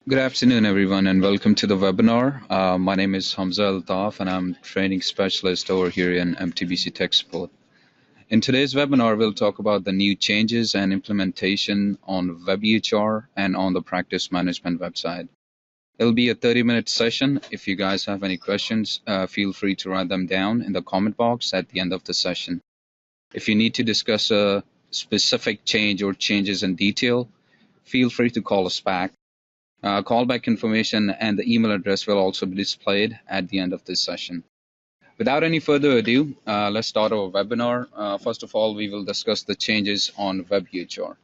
Good afternoon, everyone, and welcome to the webinar. My name is Hamza Iltaf, and I'm training specialist over here in MTBC Tech Support. In today's webinar, we'll talk about the new changes and implementation on WebEHR and on the practice management website. It'll be a 30-minute session. If you guys have any questions, feel free to write them down in the comment box at the end of the session. If you need to discuss a specific change or changes in detail, feel free to call us back. Callback information and the email address will also be displayed at the end of this session. Without any further ado, let's start our webinar. First of all, we will discuss the changes on WebEHR.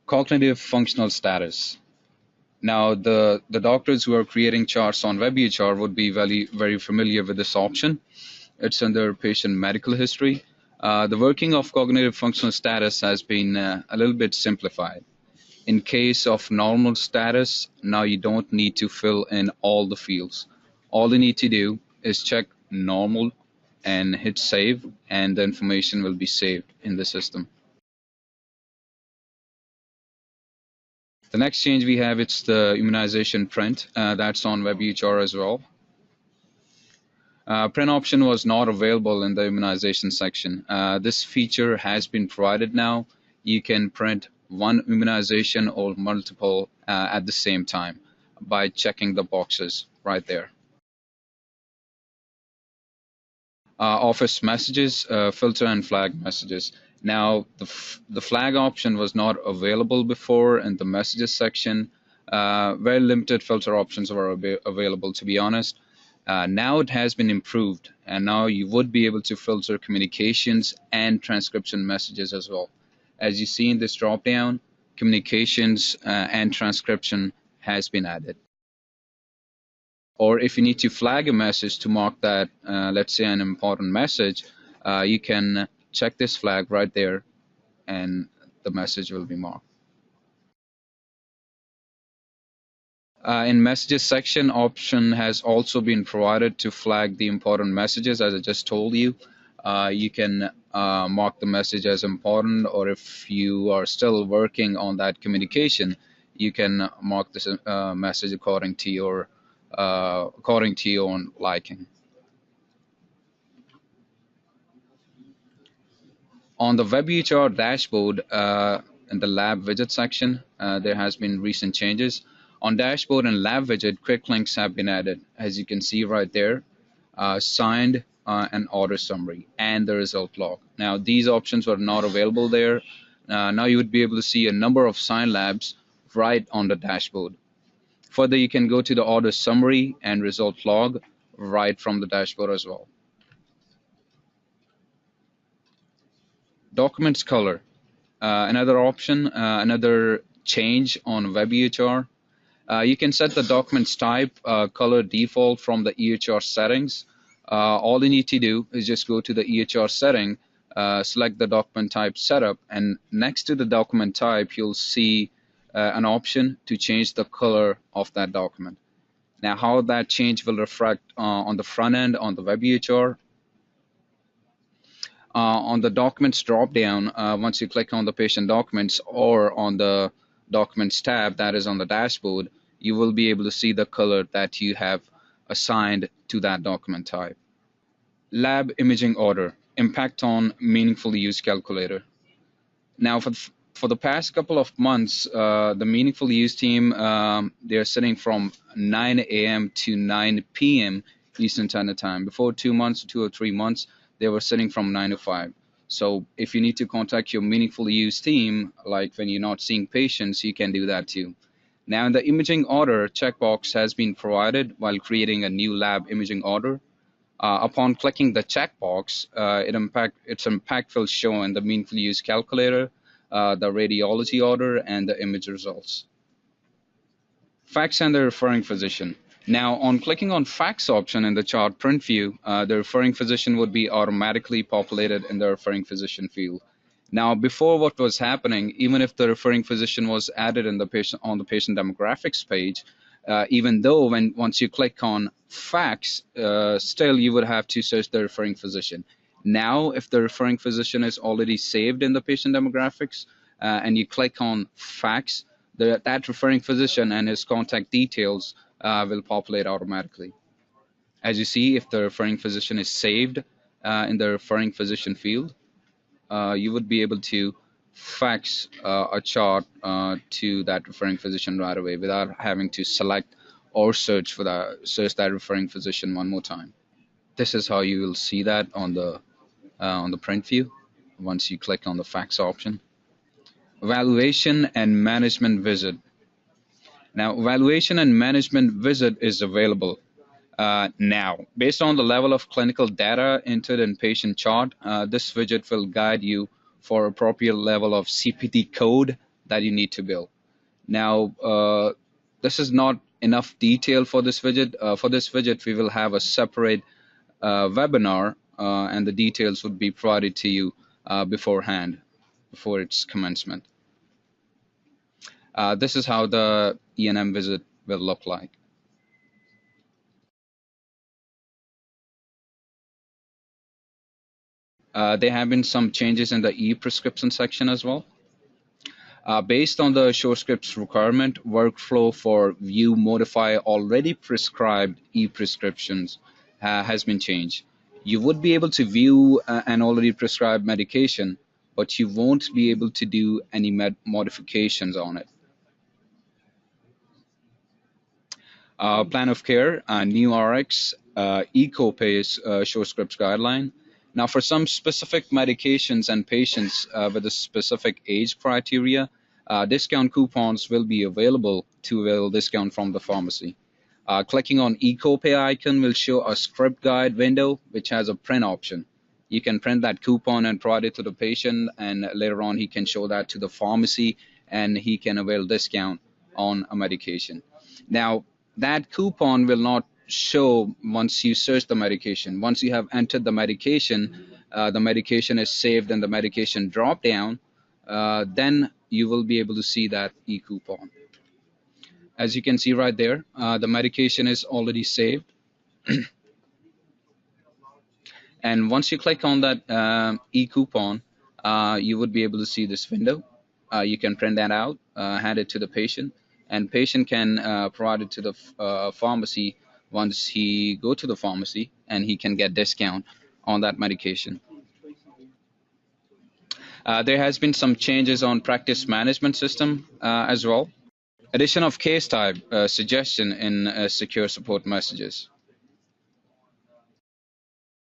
Cognitive functional status. Now, the doctors who are creating charts on WebEHR would be very familiar with this option. It's under patient medical history. The working of cognitive functional status has been a little bit simplified. In case of normal status, now you don't need to fill in all the fields. All you need to do is check normal and hit save, and the information will be saved in the system. The next change we have, it's the immunization print. That's on WebEHR as well. Print option was not available in the immunization section. This feature has been provided now. You can print one immunization or multiple at the same time by checking the boxes right there. Office messages, filter and flag messages. Now, the flag option was not available before in the messages section. Very limited filter options were available, to be honest. Now it has been improved, and now you would be able to filter communications and transcription messages as well. As you see in this drop-down, communications and transcription has been added. Or if you need to flag a message to mark that, let's say, an important message, you can check this flag right there, and the message will be marked. In messages section, option has also been provided to flag the important messages. As I just told you, you can mark the message as important, or if you are still working on that communication, you can mark this message according to your own liking. On the WebEHR dashboard, in the Lab Widget section, there has been recent changes. On dashboard and Lab Widget, quick links have been added, as you can see right there, signed and order summary, and the result log. Now, these options were not available there. Now you would be able to see a number of signed labs right on the dashboard. Further, you can go to the order summary and result log right from the dashboard as well. Documents color, another option, another change on WebEHR. You can set the documents type color default from the EHR settings. All you need to do is just go to the EHR setting, select the document type setup, and next to the document type, you'll see an option to change the color of that document. Now, how that change will reflect on the front end on the WebEHR. On the documents drop-down, once you click on the patient documents or on the documents tab that is on the dashboard, you will be able to see the color that you have assigned to that document type. Lab imaging order, impact on meaningful use calculator. Now, for the past couple of months, the meaningful use team, they're sitting from 9 a.m. to 9 p.m. Eastern Standard Time. Before 2 months, 2 or 3 months, they were sitting from 9 to 5. So if you need to contact your meaningful use team, like when you're not seeing patients, you can do that too. Now, in the imaging order, checkbox has been provided while creating a new lab imaging order. Upon clicking the checkbox, its impact will show in the meaningful use calculator, the radiology order, and the image results. Fax and the referring physician. Now, on clicking on fax option in the chart print view, the referring physician would be automatically populated in the referring physician field. Now, before, what was happening, even if the referring physician was added in the patient on the patient demographics page, even though once you click on fax, still you would have to search the referring physician. Now, if the referring physician is already saved in the patient demographics and you click on fax, that referring physician and his contact details will populate automatically. As you see, if the referring physician is saved in the referring physician field, you would be able to fax a chart to that referring physician right away without having to select or search that referring physician one more time. This is how you will see that on the print view once you click on the fax option. Evaluation and management visit. Now, evaluation and management visit is available now. Based on the level of clinical data entered in patient chart, this widget will guide you for appropriate level of CPT code that you need to bill. Now, this is not enough detail for this widget. For this widget, we will have a separate webinar, and the details would be provided to you beforehand, before its commencement. This is how the E&M visit will look like. There have been some changes in the e-prescription section as well. Based on the SureScripts requirement, workflow for view modify already prescribed e-prescriptions has been changed. You would be able to view an already prescribed medication, but you won't be able to do any modifications on it. Plan of care, new RX, e-Copay SureScripts guideline. Now, for some specific medications and patients with a specific age criteria, discount coupons will be available to avail discount from the pharmacy. Clicking on e-Copay icon will show a script guide window which has a print option. You can print that coupon and provide it to the patient, and later on he can show that to the pharmacy and he can avail discount on a medication. Now, that coupon will not show once you search the medication. Once you have entered the medication is saved in the medication drop down, then you will be able to see that e-coupon. As you can see right there, the medication is already saved. And once you click on that e-coupon, you would be able to see this window. You can print that out, hand it to the patient, and patient can provide it to the pharmacy once he go to the pharmacy, and he can get discount on that medication. There has been some changes on practice management system as well. Addition of case type suggestion in secure support messages.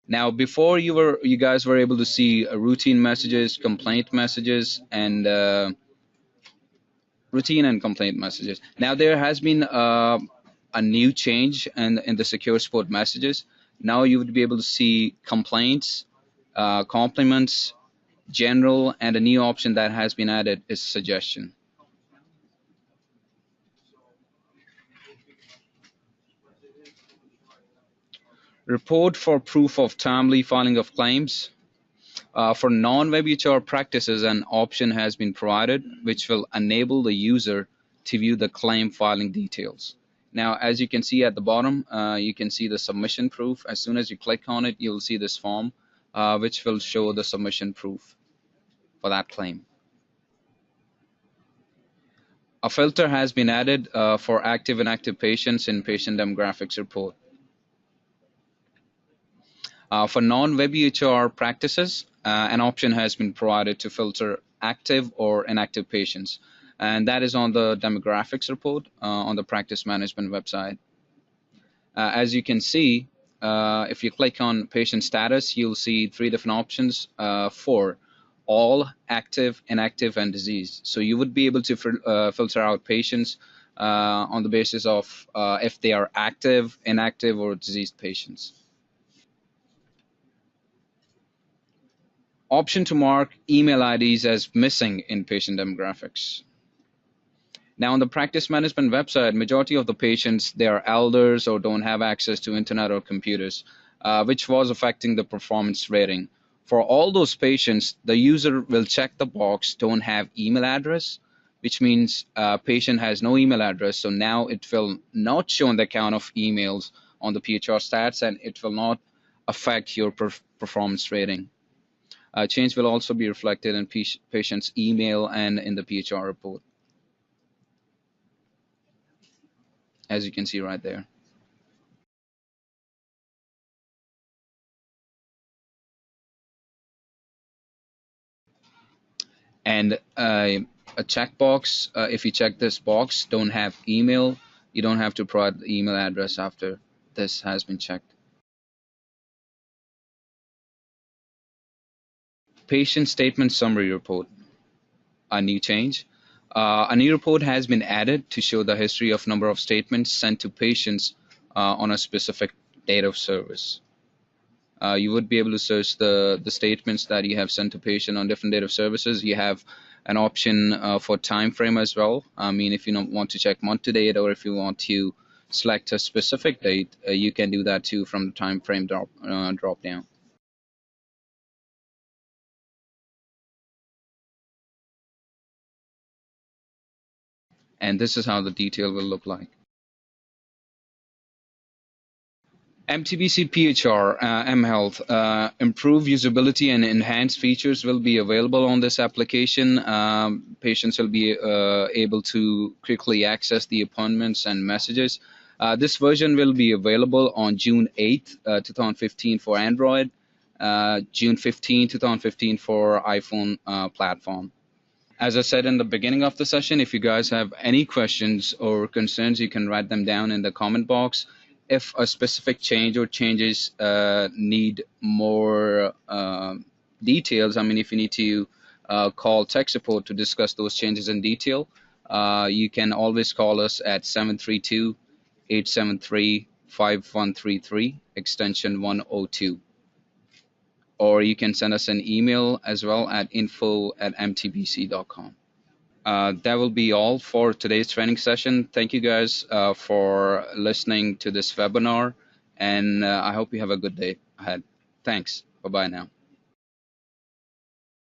Now, before you guys were able to see routine messages, complaint messages, and routine and complaint messages. Now, there has been a new change in the secure support messages. Now you would be able to see complaints, compliments, general, and a new option that has been added is suggestion. Report for proof of timely filing of claims. For non-WebEHR practices, an option has been provided which will enable the user to view the claim filing details. Now, as you can see at the bottom, you can see the submission proof. As soon as you click on it, you'll see this form, which will show the submission proof for that claim. A filter has been added for active and inactive patients in patient demographics report. For non-WebEHR practices, an option has been provided to filter active or inactive patients, and that is on the demographics report on the practice management website. As you can see, if you click on patient status, you'll see three different options for all, active, inactive, and diseased. So you would be able to filter out patients on the basis of if they are active, inactive, or diseased patients. Option to mark email IDs as missing in patient demographics. Now, on the practice management website, majority of the patients, they are elders or don't have access to internet or computers, which was affecting the performance rating. For all those patients, the user will check the box don't have email address, which means patient has no email address. So now it will not show the count of emails on the PHR stats, and it will not affect your performance rating. Change will also be reflected in patient's email and in the PHR report, as you can see right there. And a checkbox, if you check this box, don't have email, you don't have to provide the email address after this has been checked. Patient statement summary report, a new change. A new report has been added to show the history of number of statements sent to patients on a specific date of service. You would be able to search the statements that you have sent to patient on different date of services. You have an option for time frame as well. I mean, if you don't want to check month to date, or if you want to select a specific date, you can do that too from the time frame drop down. And this is how the detail will look like. MTBC PHR, mHealth, improved usability and enhanced features will be available on this application. Patients will be able to quickly access the appointments and messages. This version will be available on June 8th, 2015 for Android, June 15, 2015 for iPhone platform. As I said in the beginning of the session, if you guys have any questions or concerns, you can write them down in the comment box. If a specific change or changes need more details, I mean, if you need to call tech support to discuss those changes in detail, you can always call us at 732-873-5133, extension 102. Or you can send us an email as well at info@mtbc.com. That will be all for today's training session. Thank you guys for listening to this webinar, and I hope you have a good day ahead. Thanks. Bye-bye now.